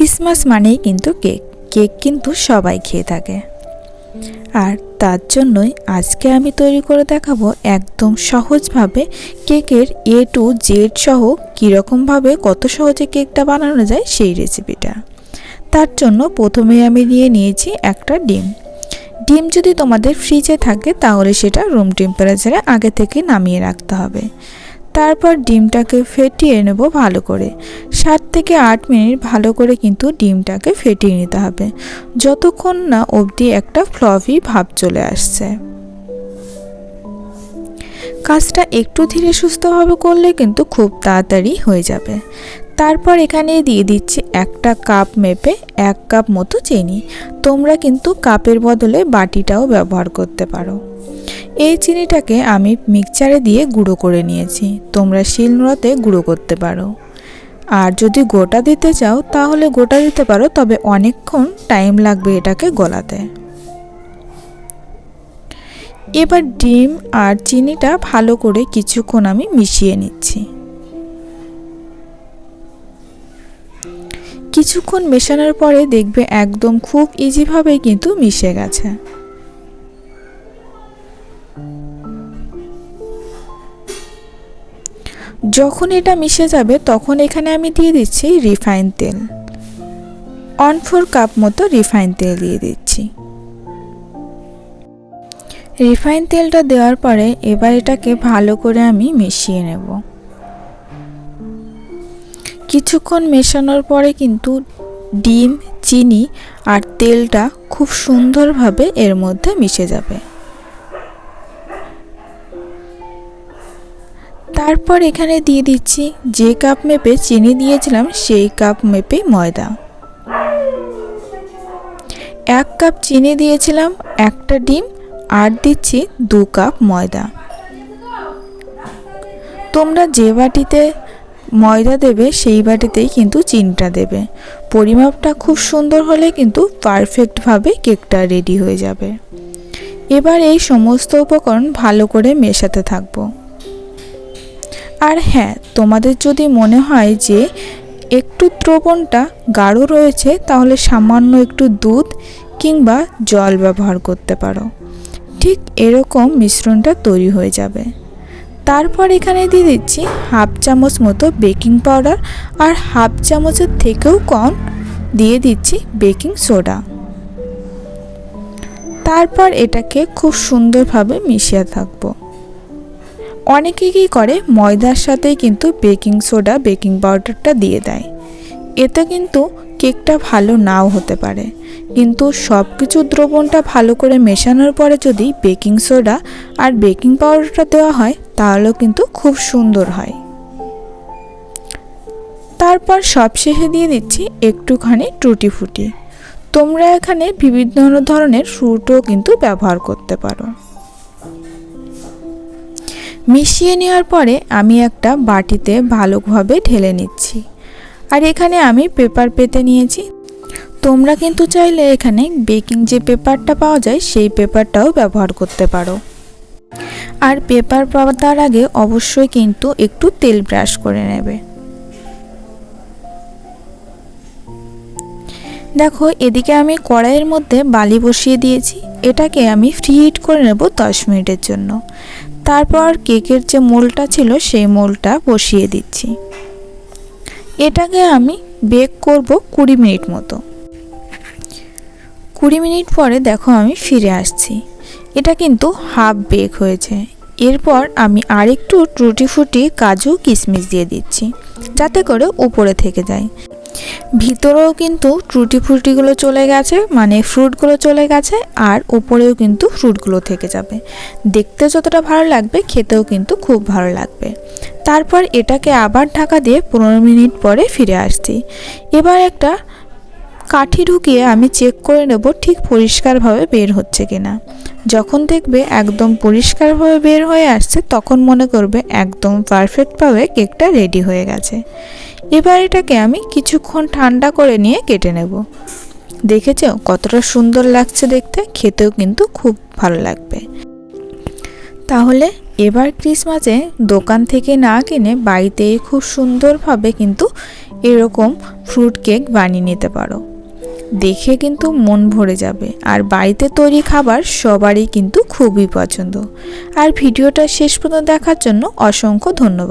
Christmas মানেই কিন্তু cake, cake কিন্তু সবাই খেয়ে থাকে। আর তার জন্যই আজকে আমি তৈরি করে দেখাবো একদম সহজভাবে কেকের A to Z সহ কীরকমভাবে কত সহজে কেকটা বানানো যায় সেই রেসিপিটা। তার জন্য প্রথমে আমি নিয়েছি একটা ডিম। ডিম যদি তোমাদের ফ্রিজে থাকে তাহলে সেটা রুম টেম্পারেচারে আগে থেকে নামিয়ে রাখতে হবে। তারপর ডিমটাকে ফেটিয়ে নেব ভালো করে। 7 থেকে 8 মিনিট ভালো করে কিন্তু ডিমটাকে ফেটিয়ে নিতে হবে, যতক্ষণ না অবধি একটা ফ্লফি ভাব চলে আসছে। কাজটা একটু ধীরে সুস্থভাবে করলে কিন্তু খুব তাড়াতাড়ি হয়ে যাবে। তারপর এখানে দিয়ে দিচ্ছি একটা কাপ মেপে 1 কাপ মতো চিনি। তোমরা কিন্তু কাপের বদলে বাটিটাও ব্যবহার করতে পারো। এই চিনিটাকে আমি মিক্সচারে দিয়ে গুঁড়ো করে নিয়েছি, তোমরা শিলনোড়াতে গুঁড়ো করতে পারো। আর যদি গোটা দিতে চাও তাহলে গোটা দিতে পারো, তবে অনেকক্ষণ টাইম লাগবে এটাকে গলাতে। এবার ডিম আর চিনিটা ভালো করে কিছুক্ষণ আমি মিশিয়ে নিচ্ছি। কিছুক্ষণ মেশানোর পরে দেখবে একদম খুব ইজিভাবে কিন্তু মিশে গেছে। যখন এটা মিশে যাবে তখন এখানে আমি দিয়ে দিচ্ছি রিফাইন তেল। 1/4 কাপ মতো রিফাইন তেল দিয়ে দিচ্ছি। রিফাইন তেলটা দেওয়ার পরে এবার এটাকে ভালো করে আমি মিশিয়ে নেব। কিছুক্ষণ মেশানোর পরে কিন্তু ডিম, চিনি আর তেলটা খুব সুন্দরভাবে এর মধ্যে মিশে যাবে। তারপর এখানে দিয়ে দিচ্ছি যে কাপ মেপে চিনি দিয়েছিলাম সেই কাপ মেপে ময়দা। 1 কাপ চিনি দিয়েছিলাম, একটা ডিম আর দিচ্ছি 2 কাপ ময়দা। তোমরা যে বাটিতে ময়দা দেবে সেই বাটিতেই কিন্তু চিনিটা দেবে। পরিমাপটা খুব সুন্দর হলে কিন্তু পারফেক্টভাবে কেকটা রেডি হয়ে যাবে। এবার এই সমস্ত উপকরণ ভালো করে মেশাতে থাকবো। আর হ্যাঁ, তোমাদের যদি মনে হয় যে একটু দ্রবণটা গাঢ় রয়েছে তাহলে সামান্য একটু দুধ কিংবা জল ব্যবহার করতে পারো। ঠিক এরকম মিশ্রণটা তৈরি হয়ে যাবে। তারপর এখানে দিয়ে দিচ্ছি 1/2 চামচ মতো বেকিং পাউডার আর 1/2 চামচের থেকেও কম দিয়ে দিচ্ছি বেকিং সোডা। তারপর এটাকে খুব সুন্দরভাবে মিশিয়ে থাকবো। অনেকে কী করে ময়দার সাথেই কিন্তু বেকিং সোডা, বেকিং পাউডারটা দিয়ে দেয়। এতে কিন্তু কেকটা ভালো নাও হতে পারে, কিন্তু সব কিছু দ্রবণটা ভালো করে মেশানোর পরে যদি বেকিং সোডা আর বেকিং পাউডারটা দেওয়া হয় তাহলেও কিন্তু খুব সুন্দর হয়। তারপর সবশেষে দিয়ে দিচ্ছি একটুখানি টুটি ফুটি। তোমরা এখানে বিভিন্ন ধরনের ফ্রুটও কিন্তু ব্যবহার করতে পারো। মিশিয়ে নেওয়ার পরে আমি একটা বাটিতে ভালোভাবে ঢেলে নিচ্ছি। আর এখানে আমি পেপার পেতে নিয়েছি। তোমরা কিন্তু চাইলে এখানে বেকিং যে পেপারটা পাওয়া যায় সেই পেপারটাও ব্যবহার করতে পারো। আর পেপার পাতার আগে অবশ্যই কিন্তু একটু তেল ব্রাশ করে নেবে। দেখো, এদিকে আমি কড়াইয়ের মধ্যে বালি বসিয়ে দিয়েছি। এটাকে আমি প্রি হিট করে নেব 10 মিনিটের জন্য। তারপর কেকের যে মোল্ডটা ছিল সেই মোল্ডটা বসিয়ে দিচ্ছি। এটাকে আমি বেক করব 20 মিনিট মতো। 20 মিনিট পরে দেখো আমি ফিরে আসছি। এটা কিন্তু হাফ বেক হয়েছে। এরপর আমি আরেকটু টুটি ফুটি কাজু কিশমিশ দিয়ে দিচ্ছি, যাতে করে উপরে থেকে যায়। ভিতরেও কিন্তু টুটি ফুটিগুলো চলে গেছে, মানে ফ্রুটগুলো চলে গেছে, আর উপরেও কিন্তু ফ্রুটগুলো থেকে যাবে। দেখতে যতটা ভালো লাগবে খেতেও কিন্তু খুব ভালো লাগবে। তারপর এটাকে আবার ঢাকা দিয়ে 15 মিনিট পরে ফিরে আসছি। এবার একটা কাঠি ঢুকিয়ে আমি চেক করে নেব ঠিক পরিষ্কারভাবে বের হচ্ছে কিনা। যখন দেখবে একদম পরিষ্কারভাবে বের হয়ে আসছে তখন মনে করবে একদম পারফেক্টভাবে কেকটা রেডি হয়ে গেছে। এবার এটাকে আমি কিছুক্ষণ ঠান্ডা করে নিয়ে কেটে নেব। দেখেছো কতটা সুন্দর লাগছে দেখতে, খেতেও কিন্তু খুব ভালো লাগবে। তাহলে এবার ক্রিসমাসে দোকান থেকে না কিনে বাড়িতেই খুব সুন্দরভাবে কিন্তু এরকম ফ্রুট কেক বানিয়ে নিতে পারো। দেখে কিন্তু মন ভরে যাবে, আর বাড়িতে তৈরি খাবার সবারই কিন্তু খুবই পছন্দ। আর ভিডিওটা শেষ পর্যন্ত দেখার জন্য অসংখ্য ধন্যবাদ।